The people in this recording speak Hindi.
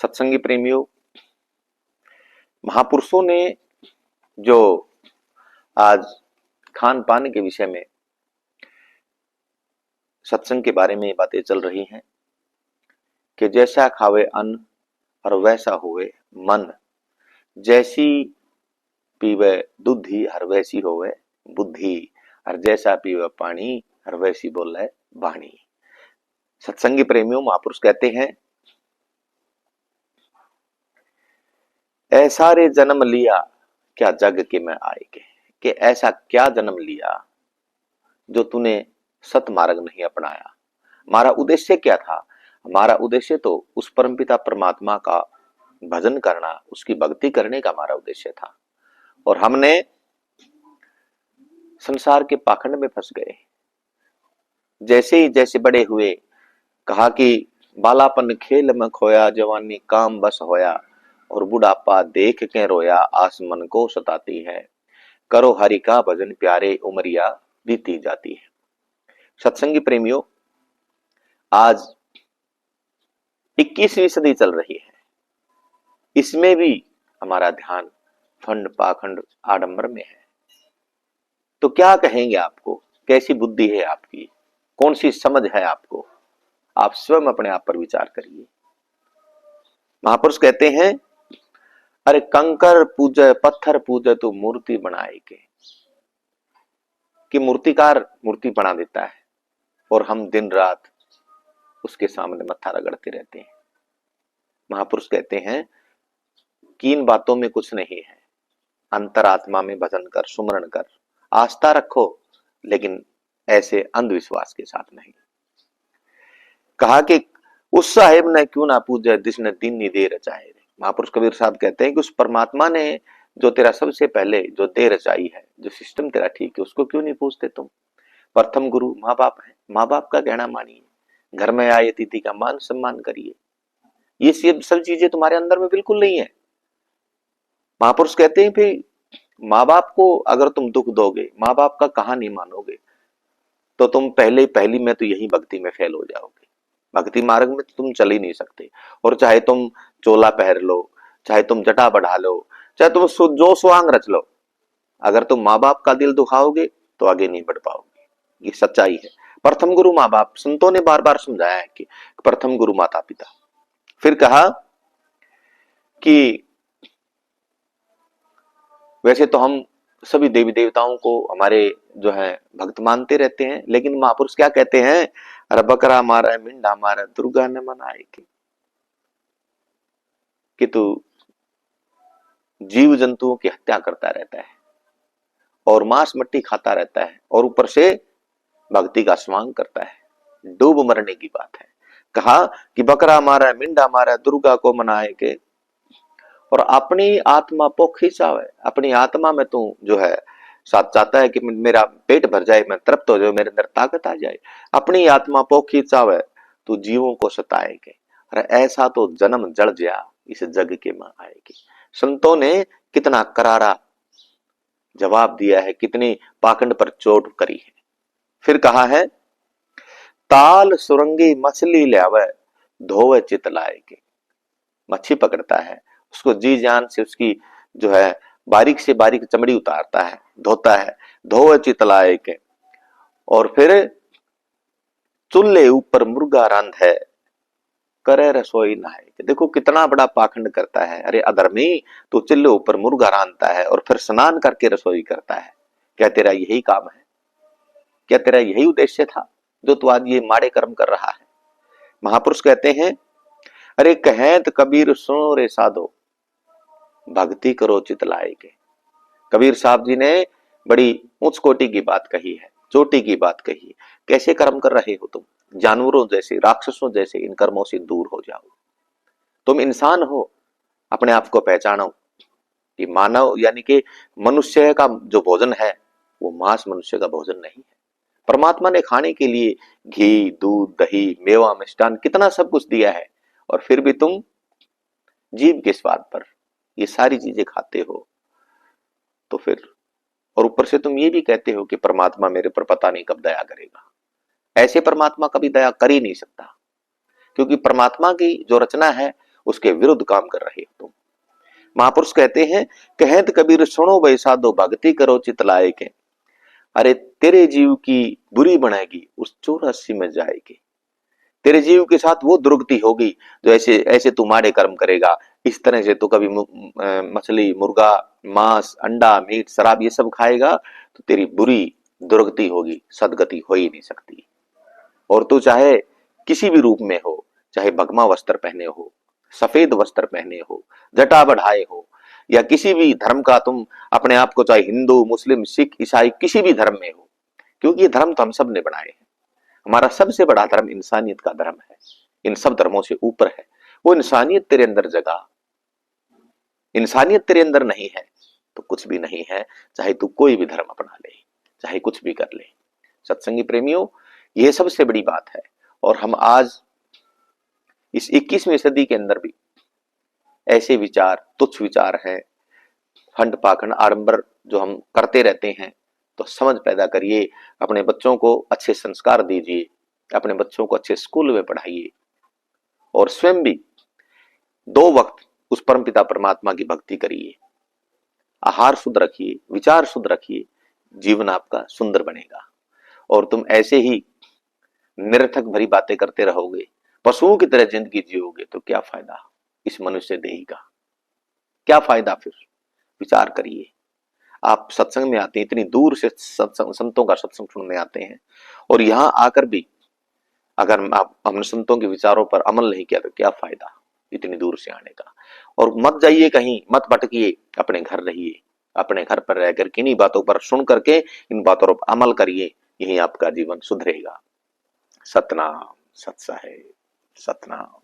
सत्संगी प्रेमियों, महापुरुषों ने जो आज खान पान के विषय में सत्संग के बारे में बातें चल रही हैं कि जैसा खावे अन्न और वैसा हुए मन, जैसी पीवे दूधी हर वैसी होवे बुद्धि, और जैसा पीवे पानी हर वैसी बोले वाणी। सत्संगी प्रेमियों, महापुरुष कहते हैं, ऐसा रे जन्म लिया क्या जग के में आए के, कि ऐसा क्या जन्म लिया जो तूने सतमार्ग नहीं अपनाया। हमारा उद्देश्य क्या था? हमारा उद्देश्य तो उस परमपिता परमात्मा का भजन करना, उसकी भक्ति करने का हमारा उद्देश्य था, और हमने संसार के पाखंड में फंस गए। जैसे ही जैसे बड़े हुए, कहा कि बालापन खेल में खोया, जवानी काम बस होया, और बुढ़ापा देख के रोया, आस मन को सताती है, करो हरि का भजन प्यारे, उमरिया बीती जाती है। सत्संगी प्रेमियों, आज 21वीं सदी चल रही है, इसमें भी हमारा ध्यान फंड पाखंड आडंबर में है। तो क्या कहेंगे आपको? कैसी बुद्धि है आपकी? कौन सी समझ है आपको? आप स्वयं अपने आप पर विचार करिए। महापुरुष कहते हैं, अरे कंकर पूजे पत्थर पूजे तो मूर्ति बनाए के, कि मूर्तिकार मूर्ति बना देता है और हम दिन रात उसके सामने मत्था रगड़ते रहते हैं। महापुरुष कहते हैं कि इन बातों में कुछ नहीं है। अंतरात्मा में भजन कर, सुमरण कर, आस्था रखो, लेकिन ऐसे अंधविश्वास के साथ नहीं। कहा कि उस साहेब ने क्यों ना पूजा जिसने दिन नहीं दे रचाए। महापुरुष कबीर साहब कहते हैं कि उस परमात्मा ने जो तेरा सबसे पहले जो दे रचाई है, जो सिस्टम तेरा ठीक है, उसको क्यों नहीं पूछते तुम? प्रथम गुरु माँ बाप है, माँ बाप का कहना मानिए, घर में आए अतिथि का मान सम्मान करिए। ये सब चीजें तुम्हारे अंदर में बिल्कुल नहीं है। महापुरुष कहते हैं भाई, माँ बाप को अगर तुम दुख दोगे, माँ बाप का कहा नहीं मानोगे, तो तुम पहली में तो यही भक्ति में फेल हो जाओगे। भक्ति मार्ग में तो तुम चल ही नहीं सकते। और चाहे तुम चोला पहन लो, चाहे तुम जटा बढ़ा लो, चाहे तुम जो स्वांग रच लो, अगर तुम माँ बाप का दिल दुखाओगे तो आगे नहीं बढ़ पाओगे। ये सच्चाई है। प्रथम गुरु माँ बाप, संतों ने बार बार समझाया है कि प्रथम गुरु माता पिता। फिर कहा कि वैसे तो हम सभी देवी देवताओं को हमारे जो है भक्त मानते रहते हैं, लेकिन महापुरुष क्या कहते हैं, अरे बकरा मारा मिंडा मारा दुर्गा ने मनाए कि तू जीव जंतुओं की हत्या करता रहता है और मांस मट्टी खाता रहता है, और ऊपर से भक्ति का स्वांग करता है। डूब मरने की बात है। कहा कि बकरा मारा मिंडा मारा दुर्गा को मनाए के, और अपनी आत्मा को खींचावे। अपनी आत्मा में तू जो है साथ चाहता है कि मेरा पेट भर जाए, मैं तृप्त हो जाए, मेरे अंदर ताकत आ जाए। अपनी आत्मा को खींचावे तू जीवों को सताएगे, अरे ऐसा तो जन्म जड़ जा इस जग के मां आएगी। संतों ने कितना करारा जवाब दिया है, कितनी पाखंड पर चोट करी है। फिर कहा है, ताल सुरंगी मछली ल्यावे धोवे चित लाए के। मच्छी पकड़ता है, उसको जी जान से उसकी जो है बारीक से बारीक चमड़ी उतारता है, धोता है, धोवे चित लाए के, और फिर चूल्हे ऊपर मुर्गा रांध है, करे रसोई नहाए। देखो कितना बड़ा पाखंड करता है। अरे अधर्मी, तो चूल्हे ऊपर मुर्गा रांधता है और फिर स्नान करके रसोई करता है। क्या तेरा यही काम है? क्या तेरा यही उद्देश्य था जो तू आज ये माड़े कर्म कर रहा है? महापुरुष कहते हैं, अरे कहें कबीर सुनो रे साधो, भक्ति करो चित लाए के। कबीर साहब जी ने बड़ी उच्च कोटि की बात कही है, चोटी की बात कही है। कैसे कर्म कर रहे हो तुम? जानवरों जैसे, राक्षसों जैसे इन कर्मों से दूर हो जाओ। तुम इंसान हो, अपने आप को पहचानो कि मानव यानी कि मनुष्य का जो भोजन है वो मांस मनुष्य का भोजन नहीं है। परमात्मा ने खाने के लिए घी, दूध, दही, मेवा, मिष्टान कितना सब कुछ दिया है, और फिर भी तुम जीभ के स्वाद पर ये सारी चीजें खाते हो। तो फिर और ऊपर से तुम ये भी कहते हो कि परमात्मा मेरे पर पता नहीं कब दया करेगा। ऐसे परमात्मा कभी दया कर ही नहीं सकता, क्योंकि परमात्मा की जो रचना है उसके विरुद्ध काम कर रहे हो तुम। महापुरुष कहते हैं, कहत कबीर सुनो बैसा दो भक्ति करो चित लाए के। अरे तेरे जीव की बुरी बनेगी उस 84 में जाएगी। तेरे जीव के साथ वो दुर्गति होगी जो ऐसे ऐसे तुम्हारे कर्म करेगा। इस तरह से तो कभी मछली, मुर्गा, मांस, अंडा, मीट, शराब ये सब खाएगा तो तेरी बुरी दुर्गति होगी, सदगति हो ही नहीं सकती। और तू चाहे किसी भी रूप में हो, चाहे भगमा वस्त्र पहने हो, सफेद वस्त्र पहने हो, जटा बढ़ाए हो, या किसी भी धर्म का तुम अपने आप को, चाहे हिंदू, मुस्लिम, सिख, ईसाई, किसी भी धर्म में हो, क्योंकि ये धर्म तो हम सब ने बनाए हैं। हमारा सबसे बड़ा धर्म इंसानियत का धर्म है, इन सब धर्मों से ऊपर है। वो इंसानियत तेरे अंदर जगा, इंसानियत तेरे अंदर नहीं है तो कुछ भी नहीं है, चाहे तू कोई भी धर्म अपना ले, चाहे कुछ भी कर ले। सत्संगी प्रेमियों, यह सबसे बड़ी बात है। और हम आज इस 21वीं सदी के अंदर भी ऐसे विचार, तुच्छ विचार हैं, फंड पाखंड आडंबर जो हम करते रहते हैं, तो समझ पैदा करिए, अपने बच्चों को अच्छे संस्कार दीजिए, अपने बच्चों को अच्छे स्कूल में पढ़ाइए, और स्वयं भी 2 वक्त उस परमपिता परमात्मा की भक्ति करिए। आहार शुद्ध रखिए, विचार शुद्ध रखिए, जीवन आपका सुंदर बनेगा। और तुम ऐसे ही निरर्थक भरी बातें करते रहोगे, पशुओं की तरह जिंदगी जियोगे, तो क्या फायदा इस मनुष्य देही का, क्या फायदा फिर? विचार करिए। आप सत्संग में आते हैं, इतनी दूर से सत्संग, संतों का सत्संग सुनने आते हैं, और यहां आकर भी अगर आप हमने संतों के विचारों पर अमल नहीं किया तो क्या फायदा इतनी दूर से आने का। और मत जाइए कहीं, मत भटकिए, अपने घर रहिए, अपने घर पर रहकर किन्हीं बातों पर सुन करके इन बातों पर अमल करिए, यही आपका जीवन सुधरेगा। सतनाम, सत साहेब, सतनाम।